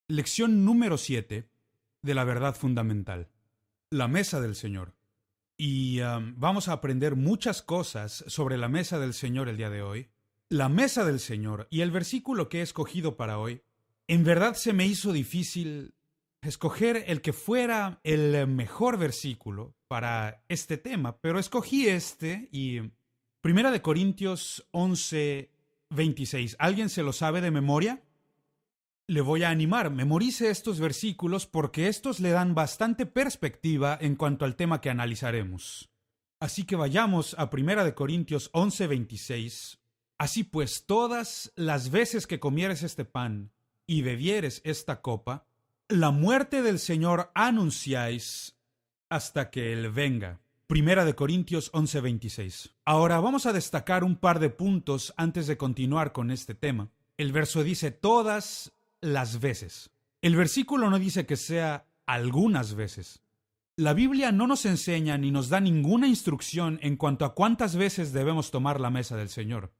Lección número 7 de la verdad fundamental. La mesa del Señor. Y vamos a aprender muchas cosas sobre la mesa del Señor el día de hoy. La mesa del Señor y el versículo que he escogido para hoy. En verdad se me hizo difícil escoger el que fuera el mejor versículo para este tema, pero escogí este y Primera de Corintios 11:26. ¿Alguien se lo sabe de memoria? Le voy a animar, memorice estos versículos porque estos le dan bastante perspectiva en cuanto al tema que analizaremos. Así que vayamos a 1 Corintios 11:26. Así pues, todas las veces que comieres este pan y bebieres esta copa, la muerte del Señor anunciáis hasta que Él venga. 1 Corintios 11:26. Ahora vamos a destacar un par de puntos antes de continuar con este tema. El verso dice todas las veces. El versículo no dice que sea algunas veces. La Biblia no nos enseña ni nos da ninguna instrucción en cuanto a cuántas veces debemos tomar la mesa del Señor,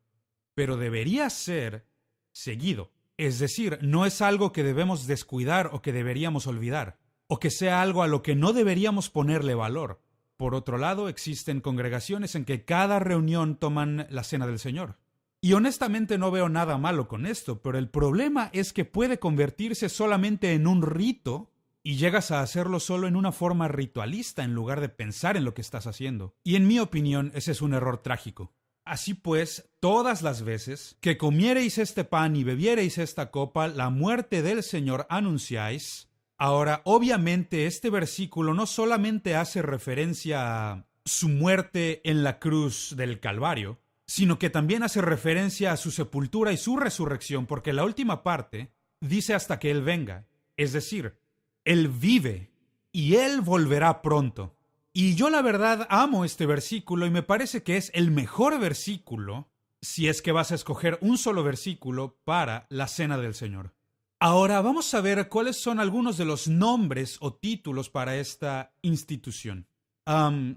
pero debería ser seguido. Es decir, no es algo que debemos descuidar o que deberíamos olvidar, o que sea algo a lo que no deberíamos ponerle valor. Por otro lado, existen congregaciones en que cada reunión toman la cena del Señor. Y honestamente no veo nada malo con esto, pero el problema es que puede convertirse solamente en un rito y llegas a hacerlo solo en una forma ritualista en lugar de pensar en lo que estás haciendo. Y en mi opinión, ese es un error trágico. Así pues, todas las veces que comiereis este pan y bebiereis esta copa, la muerte del Señor anunciáis. Ahora, obviamente, este versículo no solamente hace referencia a su muerte en la cruz del Calvario, sino que también hace referencia a su sepultura y su resurrección, porque la última parte dice hasta que Él venga. Es decir, Él vive y Él volverá pronto. Y yo la verdad amo este versículo y me parece que es el mejor versículo si es que vas a escoger un solo versículo para la cena del Señor. Ahora vamos a ver cuáles son algunos de los nombres o títulos para esta institución.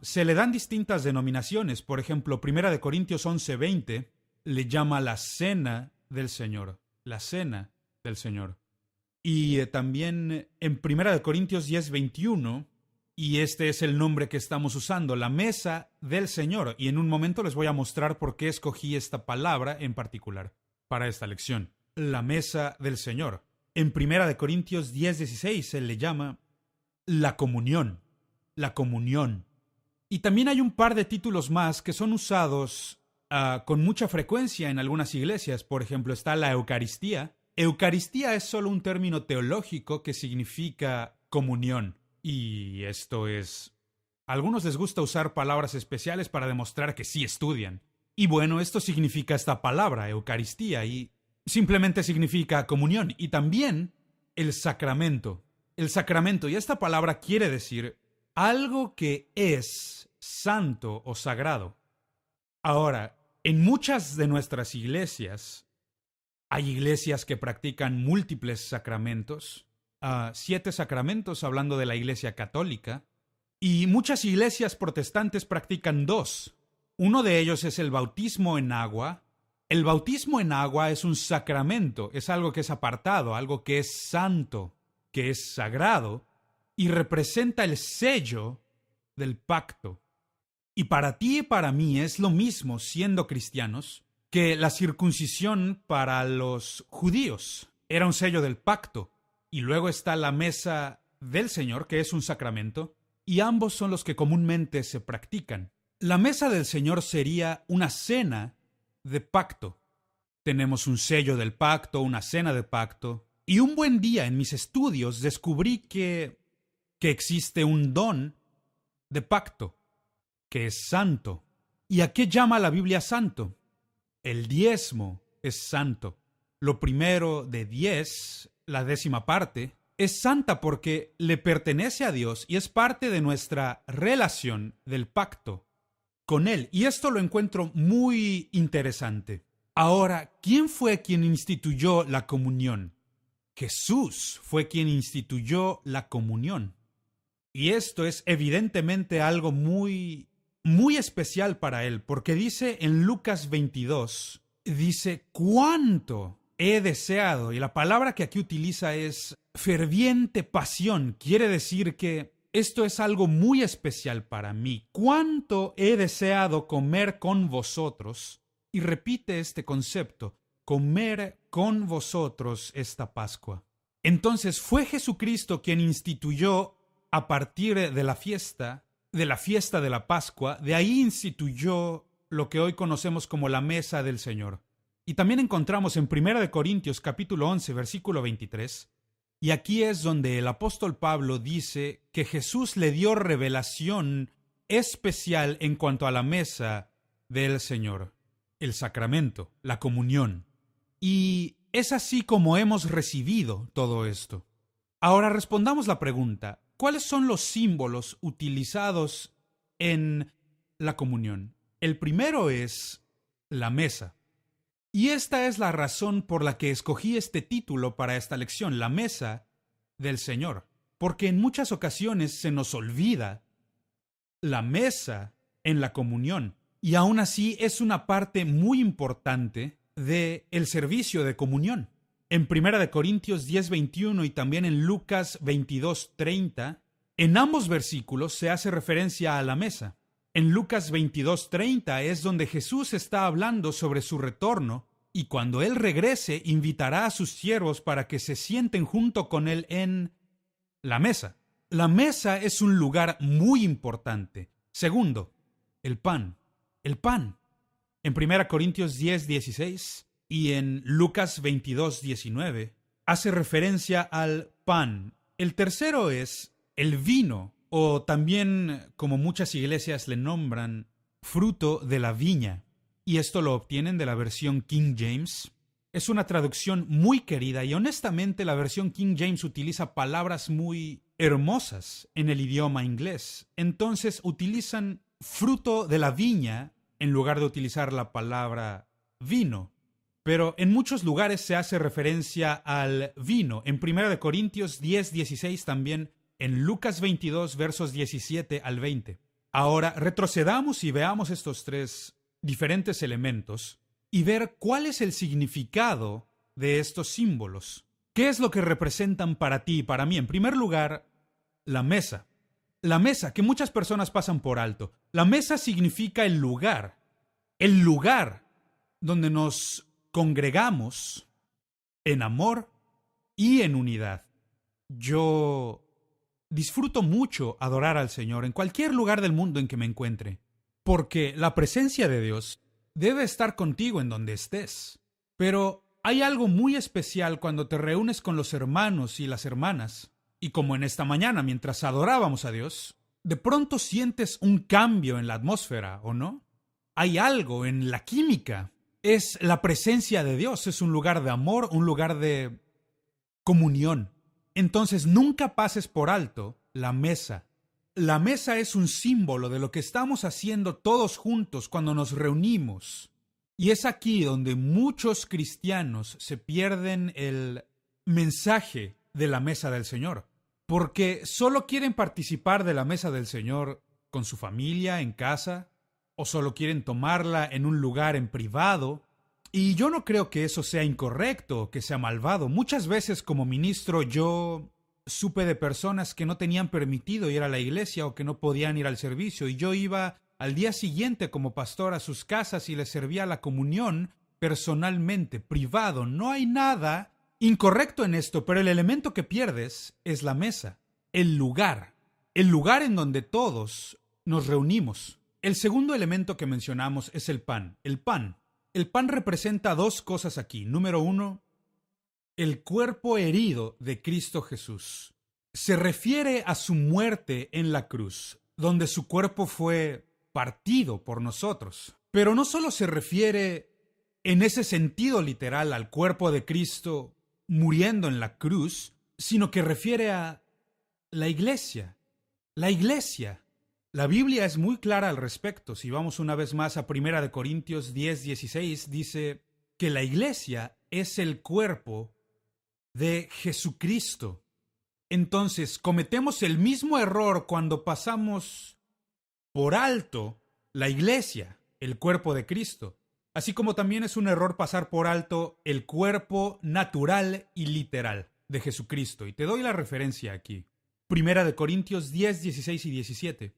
Se le dan distintas denominaciones. Por ejemplo, 1 Corintios 11:20 le llama la cena del Señor. La cena del Señor. Y también en 1 Corintios 10:21, y este es el nombre que estamos usando, la mesa del Señor. Y en un momento les voy a mostrar por qué escogí esta palabra en particular para esta lección. La mesa del Señor. En 1 Corintios 10:16 se le llama la comunión. La comunión. Y también hay un par de títulos más que son usados con mucha frecuencia en algunas iglesias. Por ejemplo, está la Eucaristía. Eucaristía es solo un término teológico que significa comunión. Y esto es... A algunos les gusta usar palabras especiales para demostrar que sí estudian. Y bueno, esto significa esta palabra, Eucaristía, y simplemente significa comunión. Y también el sacramento. El sacramento, y esta palabra quiere decir algo que es santo o sagrado. Ahora, en muchas de nuestras iglesias, hay iglesias que practican múltiples sacramentos, 7 sacramentos hablando de la iglesia católica, y muchas iglesias protestantes practican 2. Uno de ellos es el bautismo en agua. El bautismo en agua es un sacramento, es algo que es apartado, algo que es santo, que es sagrado, y representa el sello del pacto. Y para ti y para mí es lo mismo, siendo cristianos, que la circuncisión para los judíos era un sello del pacto. Y luego está la mesa del Señor, que es un sacramento, y ambos son los que comúnmente se practican. La mesa del Señor sería una cena de pacto. Tenemos un sello del pacto, una cena de pacto. Y un buen día en mis estudios descubrí que existe un don de pacto, que es santo. ¿Y a qué llama la Biblia santo? El diezmo es santo. Lo primero de 10, la 10ª parte, es santa porque le pertenece a Dios y es parte de nuestra relación del pacto con Él. Y esto lo encuentro muy interesante. Ahora, ¿quién fue quien instituyó la comunión? Jesús fue quien instituyó la comunión. Y esto es evidentemente algo muy especial para Él, porque dice en Lucas 22, dice, ¿cuánto he deseado, y la palabra que aquí utiliza es ferviente pasión. Quiere decir que esto es algo muy especial para mí. ¿Cuánto he deseado comer con vosotros? Y repite este concepto, comer con vosotros esta Pascua. Entonces fue Jesucristo quien instituyó a partir de la fiesta de la Pascua, de ahí instituyó lo que hoy conocemos como la mesa del Señor. Y también encontramos en 1 Corintios capítulo 11, versículo 23, y aquí es donde el apóstol Pablo dice que Jesús le dio revelación especial en cuanto a la mesa del Señor, el sacramento, la comunión. Y es así como hemos recibido todo esto. Ahora respondamos la pregunta, ¿cuáles son los símbolos utilizados en la comunión? El primero es la mesa. Y esta es la razón por la que escogí este título para esta lección, la mesa del Señor. Porque en muchas ocasiones se nos olvida la mesa en la comunión. Y aún así es una parte muy importante del servicio de comunión. En 1 Corintios 10:21 y también en Lucas 22:30, en ambos versículos se hace referencia a la mesa. En Lucas 22:30 es donde Jesús está hablando sobre su retorno y cuando Él regrese invitará a sus siervos para que se sienten junto con Él en la mesa. La mesa es un lugar muy importante. Segundo, el pan. El pan. En 1 Corintios 10:16 y en Lucas 22:19 hace referencia al pan. El tercero es el vino, o también, como muchas iglesias le nombran, fruto de la viña. Y esto lo obtienen de la versión King James. Es una traducción muy querida y honestamente la versión King James utiliza palabras muy hermosas en el idioma inglés. Entonces utilizan fruto de la viña en lugar de utilizar la palabra vino. Pero en muchos lugares se hace referencia al vino. En 1 Corintios 10:16 también, en Lucas 22, versos 17 al 20. Ahora retrocedamos y veamos estos tres diferentes elementos y ver cuál es el significado de estos símbolos. ¿Qué es lo que representan para ti y para mí? En primer lugar, la mesa. La mesa, que muchas personas pasan por alto. La mesa significa el lugar donde nos congregamos en amor y en unidad. Yo disfruto mucho adorar al Señor en cualquier lugar del mundo en que me encuentre, porque la presencia de Dios debe estar contigo en donde estés. Pero hay algo muy especial cuando te reúnes con los hermanos y las hermanas, y como en esta mañana mientras adorábamos a Dios, de pronto sientes un cambio en la atmósfera, ¿o no? Hay algo en la química. Es la presencia de Dios, es un lugar de amor, un lugar de comunión. Entonces nunca pases por alto la mesa. La mesa es un símbolo de lo que estamos haciendo todos juntos cuando nos reunimos. Y es aquí donde muchos cristianos se pierden el mensaje de la mesa del Señor, porque solo quieren participar de la mesa del Señor con su familia, en casa, o solo quieren tomarla en un lugar en privado. Y yo no creo que eso sea incorrecto, que sea malvado. Muchas veces como ministro yo supe de personas que no tenían permitido ir a la iglesia o que no podían ir al servicio, y yo iba al día siguiente como pastor a sus casas y les servía la comunión personalmente, privado. No hay nada incorrecto en esto, pero el elemento que pierdes es la mesa, el lugar en donde todos nos reunimos. El segundo elemento que mencionamos es el pan. El pan representa dos cosas aquí. Número uno, el cuerpo herido de Cristo Jesús. Se refiere a su muerte en la cruz, donde su cuerpo fue partido por nosotros. Pero no solo se refiere en ese sentido literal al cuerpo de Cristo muriendo en la cruz, sino que refiere a la iglesia. La iglesia. La Biblia es muy clara al respecto. Si vamos una vez más a 1 Corintios 10:16, dice que la iglesia es el cuerpo de Jesucristo. Entonces, cometemos el mismo error cuando pasamos por alto la iglesia, el cuerpo de Cristo. así como también es un error pasar por alto el cuerpo natural y literal de Jesucristo. Y te doy la referencia aquí. Primera de Corintios 10, 16 y 17.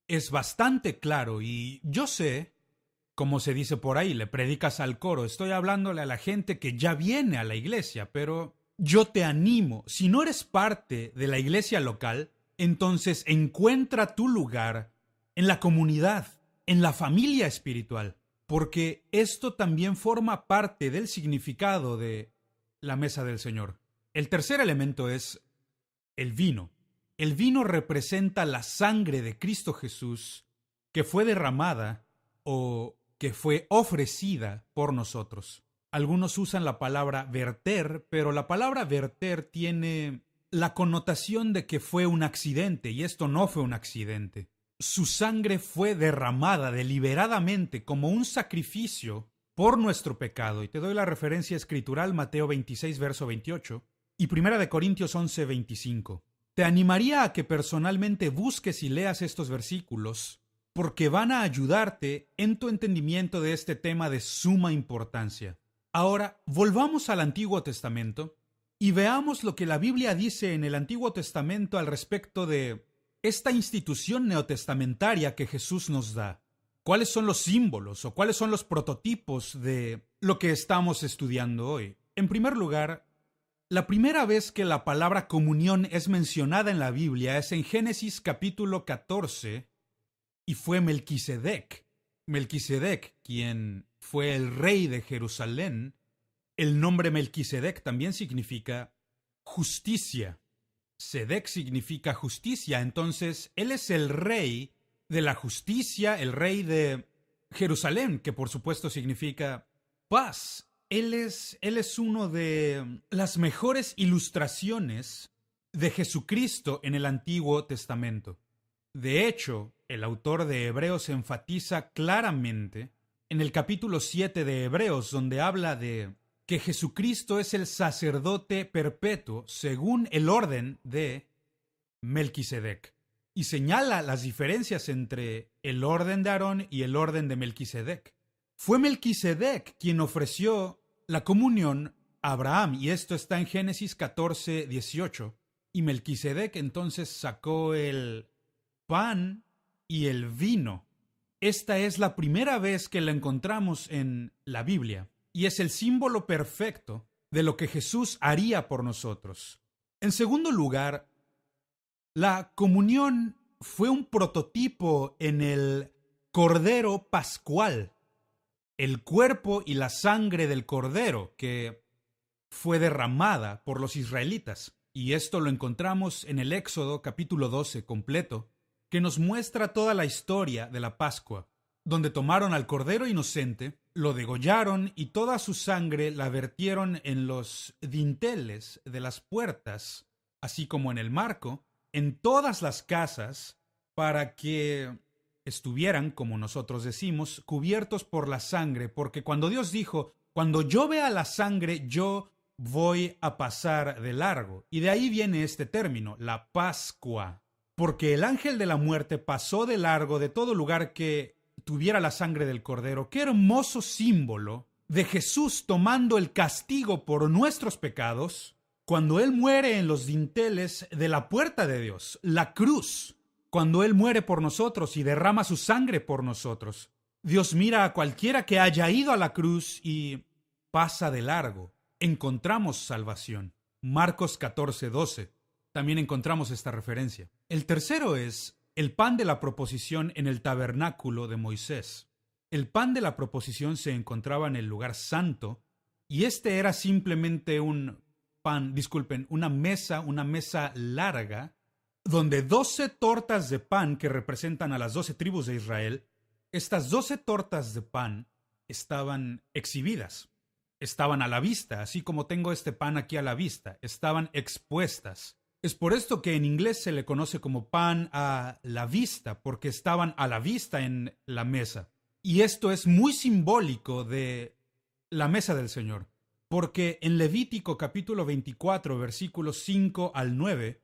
Es bastante claro y yo sé, como se dice por ahí, le predicas al coro, estoy hablándole a la gente que ya viene a la iglesia, pero yo te animo, si no eres parte de la iglesia local, entonces encuentra tu lugar en la comunidad, en la familia espiritual, porque esto también forma parte del significado de la mesa del Señor. El tercer elemento es el vino. El vino representa la sangre de Cristo Jesús que fue derramada o que fue ofrecida por nosotros. Algunos usan la palabra verter, pero la palabra verter tiene la connotación de que fue un accidente, y esto no fue un accidente. Su sangre fue derramada deliberadamente como un sacrificio por nuestro pecado. Y te doy la referencia escritural, Mateo 26, verso 28, y 1 Corintios 11, 25. Te animaría a que personalmente busques y leas estos versículos, porque van a ayudarte en tu entendimiento de este tema de suma importancia. Ahora, volvamos al Antiguo Testamento y veamos lo que la Biblia dice en el Antiguo Testamento al respecto de esta institución neotestamentaria que Jesús nos da. ¿Cuáles son los símbolos o cuáles son los prototipos de lo que estamos estudiando hoy? En primer lugar, la primera vez que la palabra comunión es mencionada en la Biblia es en Génesis capítulo 14 y fue Melquisedec. Melquisedec, quien fue el rey de Jerusalén. El nombre Melquisedec también significa justicia. Sedec significa justicia, entonces él es el rey de la justicia, el rey de Jerusalén, que por supuesto significa paz. Él es uno de las mejores ilustraciones de Jesucristo en el Antiguo Testamento. De hecho, el autor de Hebreos enfatiza claramente en el capítulo 7 de Hebreos, donde habla de que Jesucristo es el sacerdote perpetuo según el orden de Melquisedec, y señala las diferencias entre el orden de Aarón y el orden de Melquisedec. Fue Melquisedec quien ofreció la comunión a Abraham, y esto está en Génesis 14, 18. Y Melquisedec entonces sacó el pan y el vino. Esta es la primera vez que la encontramos en la Biblia, y es el símbolo perfecto de lo que Jesús haría por nosotros. En segundo lugar, la comunión fue un prototipo en el Cordero Pascual, el cuerpo y la sangre del Cordero que fue derramada por los israelitas. Y esto lo encontramos en el Éxodo capítulo 12 completo, que nos muestra toda la historia de la Pascua, donde tomaron al Cordero inocente, lo degollaron y toda su sangre la vertieron en los dinteles de las puertas, así como en el marco, en todas las casas, para que estuvieran, como nosotros decimos, cubiertos por la sangre, porque cuando Dios dijo, cuando yo vea la sangre, yo voy a pasar de largo. Y de ahí viene este término, la Pascua, porque el ángel de la muerte pasó de largo de todo lugar que tuviera la sangre del Cordero. Qué hermoso símbolo de Jesús tomando el castigo por nuestros pecados cuando Él muere en los dinteles de la puerta de Dios, la cruz. Cuando Él muere por nosotros y derrama su sangre por nosotros, Dios mira a cualquiera que haya ido a la cruz y pasa de largo. Encontramos salvación. Marcos 14, 12. También encontramos esta referencia. El tercero es el pan de la proposición en el tabernáculo de Moisés. El pan de la proposición se encontraba en el lugar santo y este era simplemente una mesa larga donde 12 tortas de pan que representan a las 12 tribus de Israel, estas 12 tortas de pan estaban exhibidas, estaban a la vista, así como tengo este pan aquí a la vista, estaban expuestas. Es por esto que en inglés se le conoce como pan a la vista, porque estaban a la vista en la mesa. Y esto es muy simbólico de la mesa del Señor, porque en Levítico capítulo 24, versículos 5 al 9,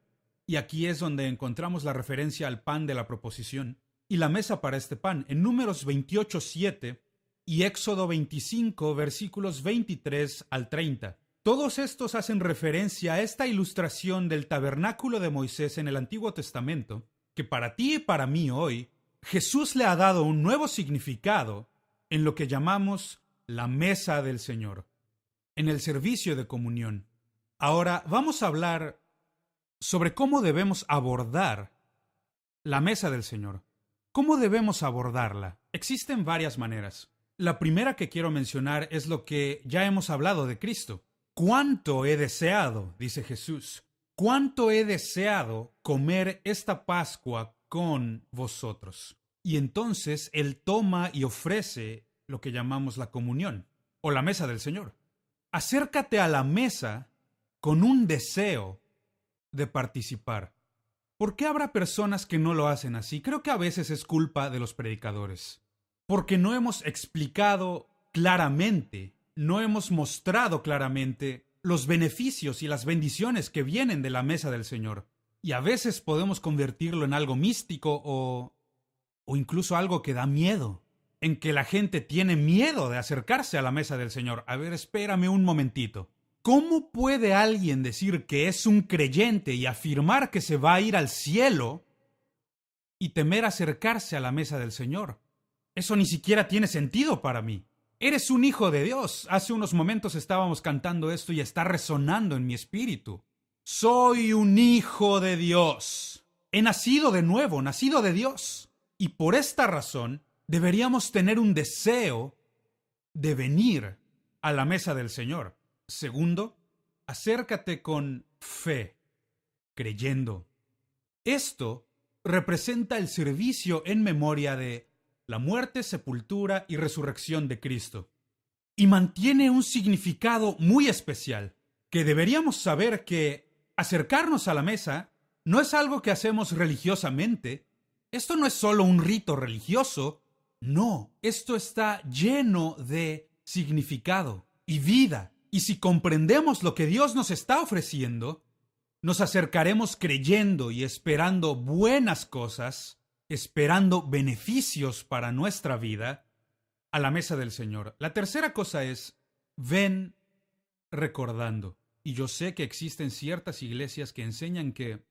y aquí es donde encontramos la referencia al pan de la proposición y la mesa para este pan. En Números 28, 7 y Éxodo 25, versículos 23 al 30. Todos estos hacen referencia a esta ilustración del tabernáculo de Moisés en el Antiguo Testamento, que para ti y para mí hoy, Jesús le ha dado un nuevo significado en lo que llamamos la mesa del Señor, en el servicio de comunión. Ahora vamos a hablar sobre cómo debemos abordar la mesa del Señor. ¿Cómo debemos abordarla? Existen varias maneras. La primera que quiero mencionar es lo que ya hemos hablado de Cristo. «Cuánto he deseado», dice Jesús, «cuánto he deseado comer esta Pascua con vosotros». Y entonces Él toma y ofrece lo que llamamos la comunión, o la mesa del Señor. Acércate a la mesa con un deseo de participar. ¿Por qué habrá personas que no lo hacen así? Creo que a veces es culpa de los predicadores, porque no hemos explicado claramente, no hemos mostrado claramente los beneficios y las bendiciones que vienen de la mesa del Señor. Y a veces podemos convertirlo en algo místico o incluso algo que da miedo, en que la gente tiene miedo de acercarse a la mesa del Señor. A ver, espérame un momentito. ¿Cómo puede alguien decir que es un creyente y afirmar que se va a ir al cielo y temer acercarse a la mesa del Señor? Eso ni siquiera tiene sentido para mí. Eres un hijo de Dios. Hace unos momentos estábamos cantando esto y está resonando en mi espíritu. Soy un hijo de Dios. He nacido de nuevo, nacido de Dios. Y por esta razón deberíamos tener un deseo de venir a la mesa del Señor. Segundo, acércate con fe, creyendo. Esto representa el servicio en memoria de la muerte, sepultura y resurrección de Cristo. Y mantiene un significado muy especial, que deberíamos saber que acercarnos a la mesa no es algo que hacemos religiosamente. Esto no es solo un rito religioso. No, esto está lleno de significado y vida. Y si comprendemos lo que Dios nos está ofreciendo, nos acercaremos creyendo y esperando buenas cosas, esperando beneficios para nuestra vida, a la mesa del Señor. La tercera cosa es, ven recordando. Y yo sé que existen ciertas iglesias que enseñan que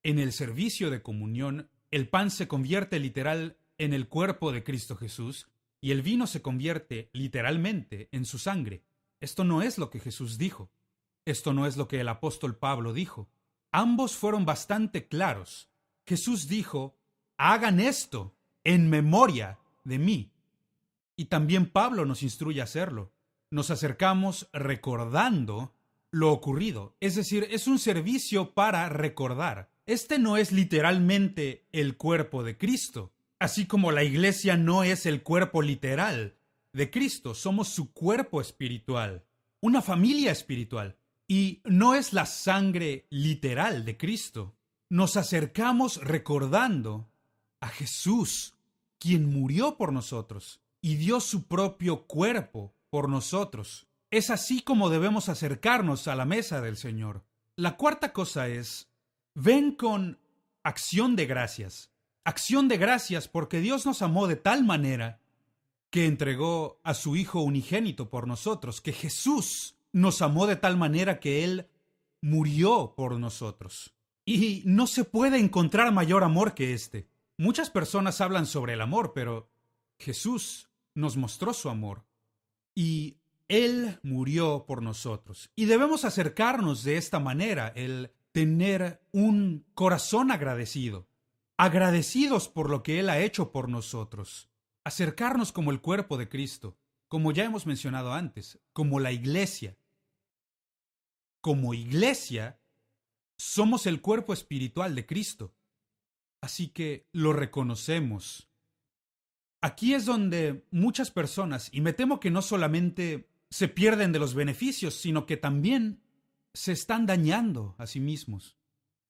en el servicio de comunión el pan se convierte literal en el cuerpo de Cristo Jesús y el vino se convierte literalmente en su sangre. Esto no es lo que Jesús dijo. Esto no es lo que el apóstol Pablo dijo. Ambos fueron bastante claros. Jesús dijo, hagan esto en memoria de mí. Y también Pablo nos instruye a hacerlo. Nos acercamos recordando lo ocurrido. Es decir, es un servicio para recordar. Este no es literalmente el cuerpo de Cristo. Así como la iglesia no es el cuerpo literal de Cristo, somos su cuerpo espiritual, una familia espiritual. Y no es la sangre literal de Cristo. Nos acercamos recordando a Jesús, quien murió por nosotros y dio su propio cuerpo por nosotros. Es así como debemos acercarnos a la mesa del Señor. La cuarta cosa es, ven con acción de gracias. Acción de gracias porque Dios nos amó de tal manera que entregó a su Hijo unigénito por nosotros, que Jesús nos amó de tal manera que Él murió por nosotros. Y no se puede encontrar mayor amor que este. Muchas personas hablan sobre el amor, pero Jesús nos mostró su amor. Y Él murió por nosotros. Y debemos acercarnos de esta manera, el tener un corazón agradecido. Agradecidos por lo que Él ha hecho por nosotros. Acercarnos como el cuerpo de Cristo, como ya hemos mencionado antes, como la iglesia. Como iglesia, somos el cuerpo espiritual de Cristo. Así que lo reconocemos. Aquí es donde muchas personas, y me temo que no solamente se pierden de los beneficios, sino que también se están dañando a sí mismos,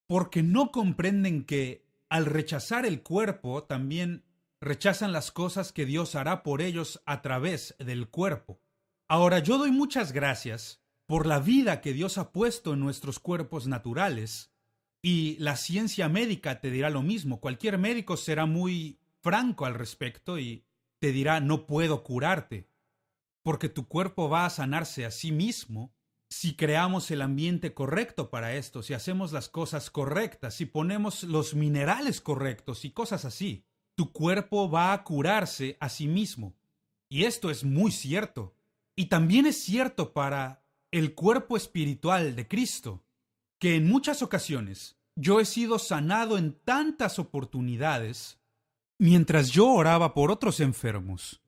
porque no comprenden que al rechazar el cuerpo también rechazan las cosas que Dios hará por ellos a través del cuerpo. Ahora, yo doy muchas gracias por la vida que Dios ha puesto en nuestros cuerpos naturales, y la ciencia médica te dirá lo mismo. Cualquier médico será muy franco al respecto y te dirá no puedo curarte, porque tu cuerpo va a sanarse a sí mismo si creamos el ambiente correcto para esto, si hacemos las cosas correctas, si ponemos los minerales correctos y cosas así. Tu cuerpo va a curarse a sí mismo. Y esto es muy cierto. Y también es cierto para el cuerpo espiritual de Cristo, que en muchas ocasiones yo he sido sanado en tantas oportunidades mientras yo oraba por otros enfermos,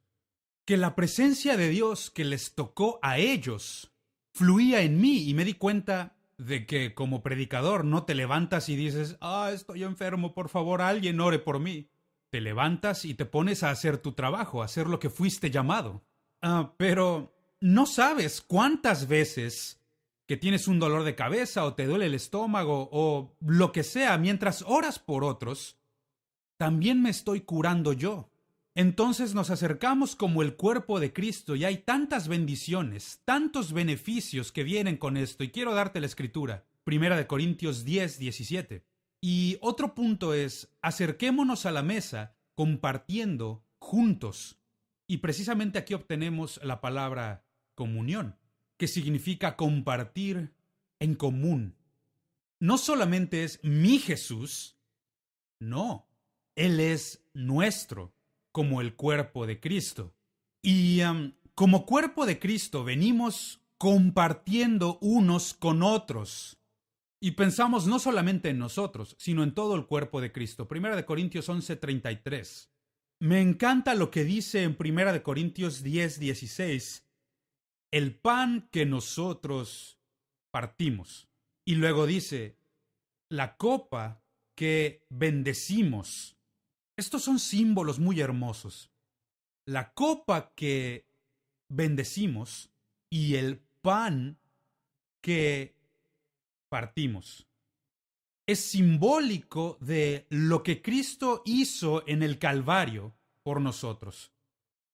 que la presencia de Dios que les tocó a ellos fluía en mí y me di cuenta de que como predicador no te levantas y dices, estoy enfermo, por favor, alguien ore por mí. Te levantas y te pones a hacer tu trabajo, a hacer lo que fuiste llamado. Pero no sabes cuántas veces que tienes un dolor de cabeza o te duele el estómago o lo que sea mientras oras por otros, también me estoy curando yo. Entonces nos acercamos como el cuerpo de Cristo y hay tantas bendiciones, tantos beneficios que vienen con esto. Y quiero darte la escritura, 1 Corintios 10, 17. Y otro punto es, acerquémonos a la mesa compartiendo juntos. Y precisamente aquí obtenemos la palabra comunión, que significa compartir en común. No solamente es mi Jesús, no, Él es nuestro, como el cuerpo de Cristo. Y como cuerpo de Cristo venimos compartiendo unos con otros. Y pensamos no solamente en nosotros, sino en todo el cuerpo de Cristo. 1 Corintios 11:33. Me encanta lo que dice en 1 Corintios 10:16. El pan que nosotros partimos. Y luego dice, la copa que bendecimos. Estos son símbolos muy hermosos. La copa que bendecimos y el pan que partimos. Es simbólico de lo que Cristo hizo en el Calvario por nosotros.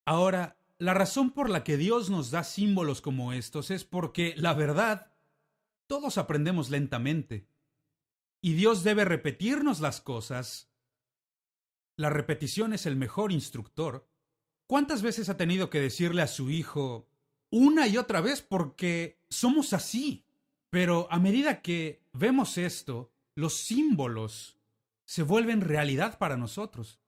Ahora, la razón por la que Dios nos da símbolos como estos es porque, la verdad, todos aprendemos lentamente. Y Dios debe repetirnos las cosas. La repetición es el mejor instructor. ¿Cuántas veces ha tenido que decirle a su hijo una y otra vez porque somos así? Pero a medida que vemos esto, los símbolos se vuelven realidad para nosotros.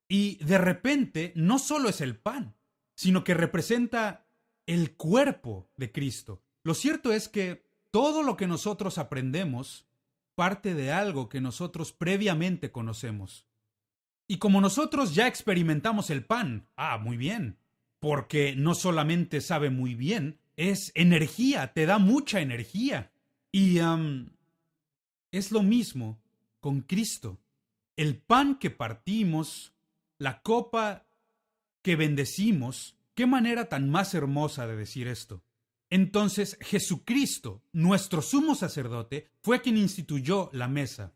Y de repente no solo es el pan, sino que representa el cuerpo de Cristo. Lo cierto es que todo lo que nosotros aprendemos parte de algo que nosotros previamente conocemos. Y como nosotros ya experimentamos el pan, muy bien, porque no solamente sabe muy bien, es energía, te da mucha energía. Y es lo mismo con Cristo. El pan que partimos, la copa que bendecimos, qué manera tan más hermosa de decir esto. Entonces Jesucristo, nuestro sumo sacerdote, fue quien instituyó la mesa.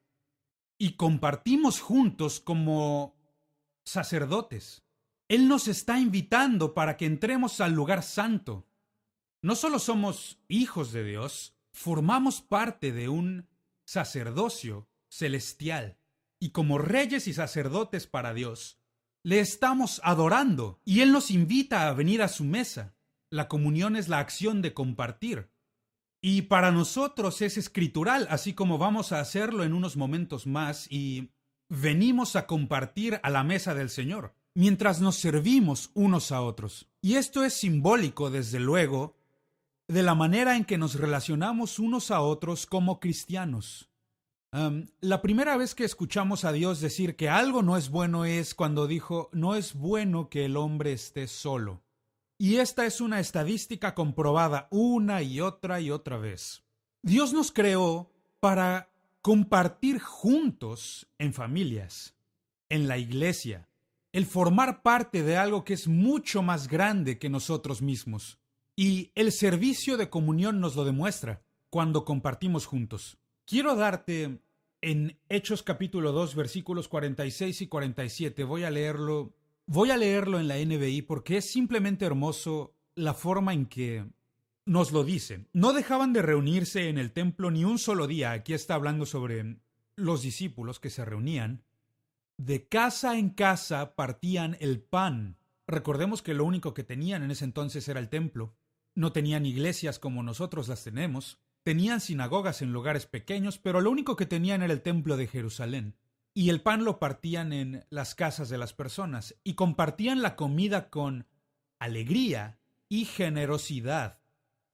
Y compartimos juntos como sacerdotes. Él nos está invitando para que entremos al lugar santo. No solo somos hijos de Dios, formamos parte de un sacerdocio celestial. Y como reyes y sacerdotes para Dios, le estamos adorando y Él nos invita a venir a su mesa. La comunión es la acción de compartir. Y para nosotros es escritural, así como vamos a hacerlo en unos momentos más, y venimos a compartir a la mesa del Señor, mientras nos servimos unos a otros. Y esto es simbólico, desde luego, de la manera en que nos relacionamos unos a otros como cristianos. La primera vez que escuchamos a Dios decir que algo no es bueno es cuando dijo, no es bueno que el hombre esté solo. Y esta es una estadística comprobada una y otra vez. Dios nos creó para compartir juntos en familias, en la iglesia, el formar parte de algo que es mucho más grande que nosotros mismos. Y el servicio de comunión nos lo demuestra cuando compartimos juntos. Quiero darte en Hechos capítulo 2, versículos 46 y 47, voy a leerlo en la NBI porque es simplemente hermoso la forma en que nos lo dice. No dejaban de reunirse en el templo ni un solo día. Aquí está hablando sobre los discípulos que se reunían. De casa en casa partían el pan Recordemos que lo único que tenían en ese entonces era el templo. No tenían iglesias como nosotros las tenemos. Tenían sinagogas en lugares pequeños, pero lo único que tenían era el templo de Jerusalén. Y el pan lo partían en las casas de las personas y compartían la comida con alegría y generosidad.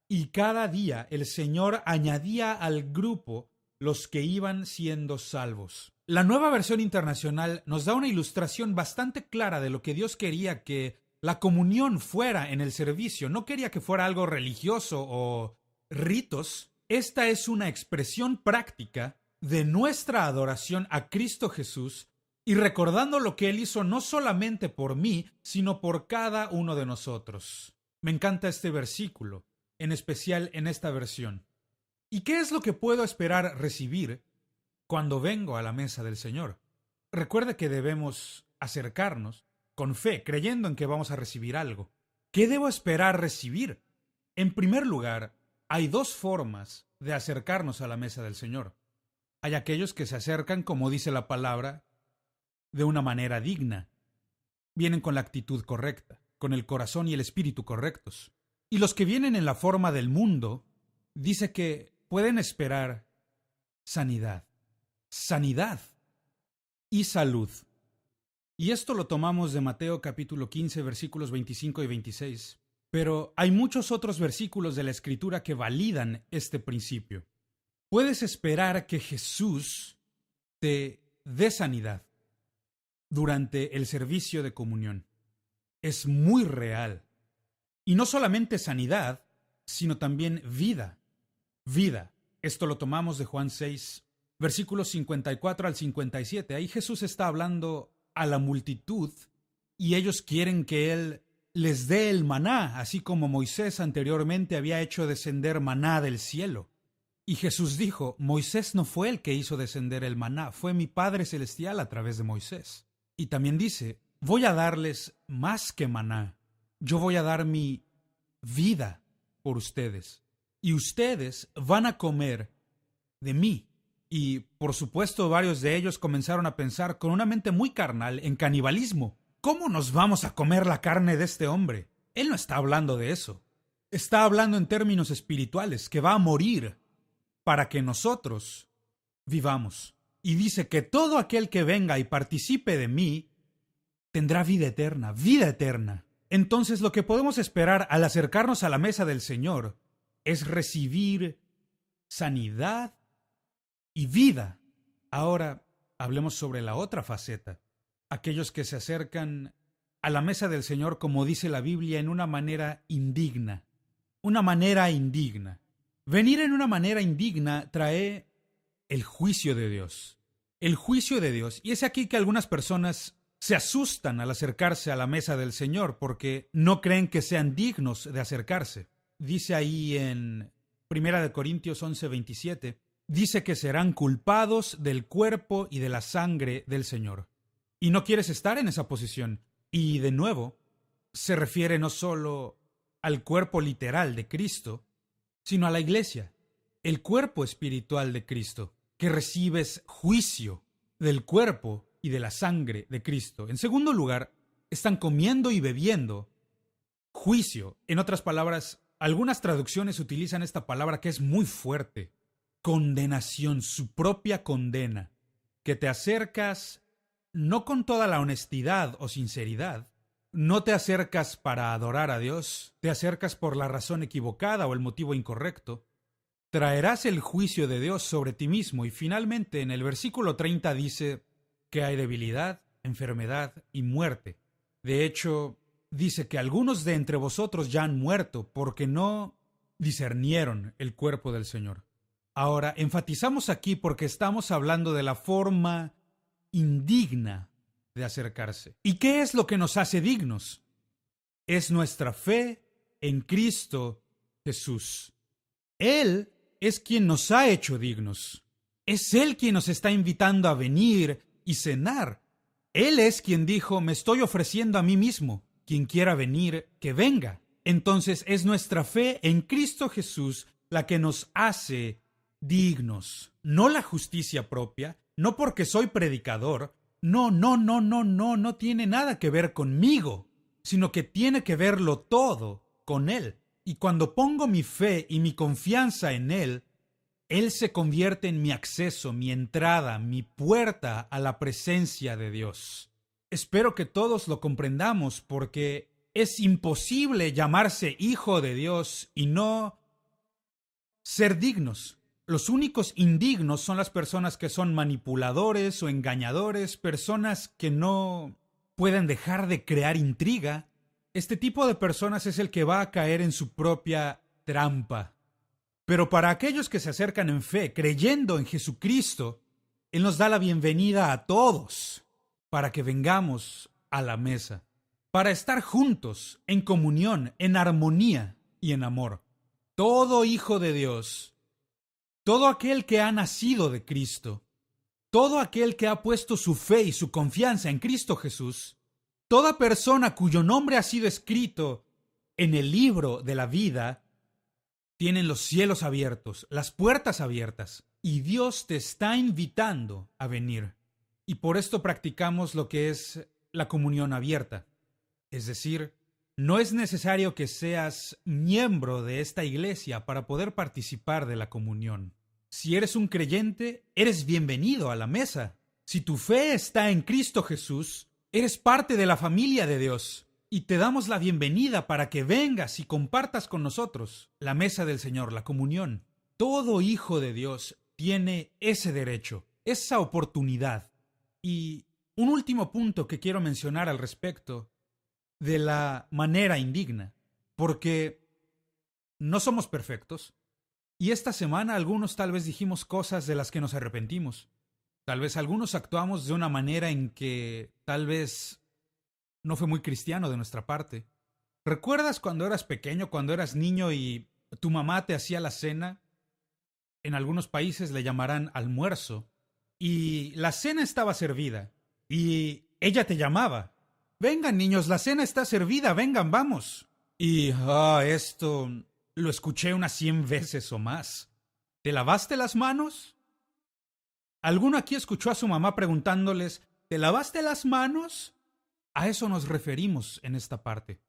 Y cada día el Señor añadía al grupo los que iban siendo salvos. La Nueva Versión Internacional nos da una ilustración bastante clara de lo que Dios quería que la comunión fuera en el servicio. No quería que fuera algo religioso o ritos. Esta es una expresión práctica de nuestra adoración a Cristo Jesús y recordando lo que Él hizo no solamente por mí, sino por cada uno de nosotros. Me encanta este versículo, en especial en esta versión. ¿Y qué es lo que puedo esperar recibir cuando vengo a la mesa del Señor? Recuerde que debemos acercarnos con fe, creyendo en que vamos a recibir algo. ¿Qué debo esperar recibir? En primer lugar, hay dos formas de acercarnos a la mesa del Señor. Hay aquellos que se acercan, como dice la palabra, de una manera digna. Vienen con la actitud correcta, con el corazón y el espíritu correctos. Y los que vienen en la forma del mundo, dice que pueden esperar sanidad y salud. Y esto lo tomamos de Mateo capítulo 15, versículos 25 y 26. Pero hay muchos otros versículos de la Escritura que validan este principio. Puedes esperar que Jesús te dé sanidad durante el servicio de comunión. Es muy real. Y no solamente sanidad, sino también vida. Vida. Esto lo tomamos de Juan 6, versículos 54 al 57. Ahí Jesús está hablando a la multitud y ellos quieren que Él les dé el maná, así como Moisés anteriormente había hecho descender maná del cielo. Y Jesús dijo, Moisés no fue el que hizo descender el maná, fue mi Padre Celestial a través de Moisés. Y también dice, voy a darles más que maná, yo voy a dar mi vida por ustedes. Y ustedes van a comer de mí. Y, por supuesto, varios de ellos comenzaron a pensar con una mente muy carnal en canibalismo. ¿Cómo nos vamos a comer la carne de este hombre? Él no está hablando de eso. Está hablando en términos espirituales, que va a morir para que nosotros vivamos. Y dice que todo aquel que venga y participe de mí tendrá vida eterna, vida eterna. Entonces, lo que podemos esperar al acercarnos a la mesa del Señor es recibir sanidad y vida. Ahora, hablemos sobre la otra faceta. Aquellos que se acercan a la mesa del Señor, como dice la Biblia, en una manera indigna. Una manera indigna. Venir en una manera indigna trae el juicio de Dios. El juicio de Dios. Y es aquí que algunas personas se asustan al acercarse a la mesa del Señor porque no creen que sean dignos de acercarse. Dice ahí en 1 Corintios 11:27, dice que serán culpados del cuerpo y de la sangre del Señor. Y no quieres estar en esa posición. Y de nuevo, se refiere no solo al cuerpo literal de Cristo, sino a la iglesia, el cuerpo espiritual de Cristo, que recibes juicio del cuerpo y de la sangre de Cristo. En segundo lugar, están comiendo y bebiendo juicio. En otras palabras, algunas traducciones utilizan esta palabra que es muy fuerte. Condenación, su propia condena. Que te acercas no con toda la honestidad o sinceridad. No te acercas para adorar a Dios. Te acercas por la razón equivocada o el motivo incorrecto. Traerás el juicio de Dios sobre ti mismo. Y finalmente en el versículo 30 dice que hay debilidad, enfermedad y muerte. De hecho, dice que algunos de entre vosotros ya han muerto porque no discernieron el cuerpo del Señor. Ahora, enfatizamos aquí porque estamos hablando de la forma indigna de acercarse. ¿Y qué es lo que nos hace dignos? Es nuestra fe en Cristo Jesús. Él es quien nos ha hecho dignos. Es Él quien nos está invitando a venir y cenar. Él es quien dijo, me estoy ofreciendo a mí mismo. Quien quiera venir, que venga. Entonces es nuestra fe en Cristo Jesús la que nos hace dignos. No la justicia propia, no porque soy predicador. No tiene nada que ver conmigo. sino que tiene que verlo todo con Él. Y cuando pongo mi fe y mi confianza en Él, Él se convierte en mi acceso, mi entrada, mi puerta a la presencia de Dios. Espero que todos lo comprendamos porque es imposible llamarse hijo de Dios y no ser dignos. Los únicos indignos son las personas que son manipuladores o engañadores, personas que no pueden dejar de crear intriga. Este tipo de personas es el que va a caer en su propia trampa. Pero para aquellos que se acercan en fe, creyendo en Jesucristo, Él nos da la bienvenida a todos para que vengamos a la mesa, para estar juntos, en comunión, en armonía y en amor. Todo hijo de Dios, todo aquel que ha nacido de Cristo, todo aquel que ha puesto su fe y su confianza en Cristo Jesús, toda persona cuyo nombre ha sido escrito en el libro de la vida, tienen los cielos abiertos, las puertas abiertas, y Dios te está invitando a venir. Y por esto practicamos lo que es la comunión abierta. Es decir, no es necesario que seas miembro de esta iglesia para poder participar de la comunión. Si eres un creyente, eres bienvenido a la mesa. Si tu fe está en Cristo Jesús, eres parte de la familia de Dios. Y te damos la bienvenida para que vengas y compartas con nosotros la mesa del Señor, la comunión. Todo hijo de Dios tiene ese derecho, esa oportunidad. Y un último punto que quiero mencionar al respecto de la manera indigna, porque no somos perfectos. Y esta semana algunos tal vez dijimos cosas de las que nos arrepentimos. Tal vez algunos actuamos de una manera en que tal vez no fue muy cristiano de nuestra parte. ¿Recuerdas cuando eras pequeño, cuando eras niño y tu mamá te hacía la cena? En algunos países le llamarán almuerzo. Y la cena estaba servida. Y ella te llamaba. Vengan, niños, la cena está servida, vengan, vamos. Y, esto lo escuché unas 100 veces o más. ¿Te lavaste las manos? ¿Alguno aquí escuchó a su mamá preguntándoles, ¿te lavaste las manos? A eso nos referimos en esta parte.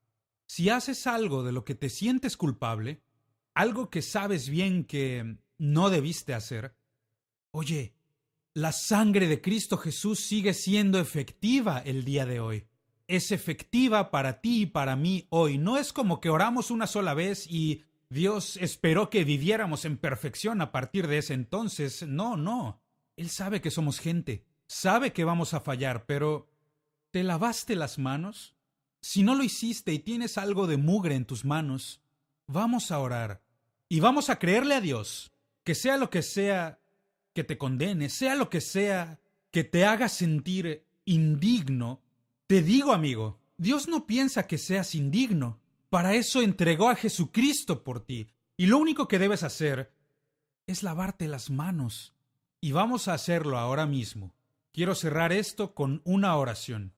Si haces algo de lo que te sientes culpable, algo que sabes bien que no debiste hacer, oye, la sangre de Cristo Jesús sigue siendo efectiva el día de hoy. Es efectiva para ti y para mí hoy. No es como que oramos una sola vez y Dios esperó que viviéramos en perfección a partir de ese entonces. No, no. Él sabe que somos gente, sabe que vamos a fallar, pero ¿te lavaste las manos? Si no lo hiciste y tienes algo de mugre en tus manos, vamos a orar y vamos a creerle a Dios que sea lo que sea que te condene, sea lo que sea que te haga sentir indigno. Te digo, amigo, Dios no piensa que seas indigno. Para eso entregó a Jesucristo por ti. Y lo único que debes hacer es lavarte las manos. Y vamos a hacerlo ahora mismo. Quiero cerrar esto con una oración.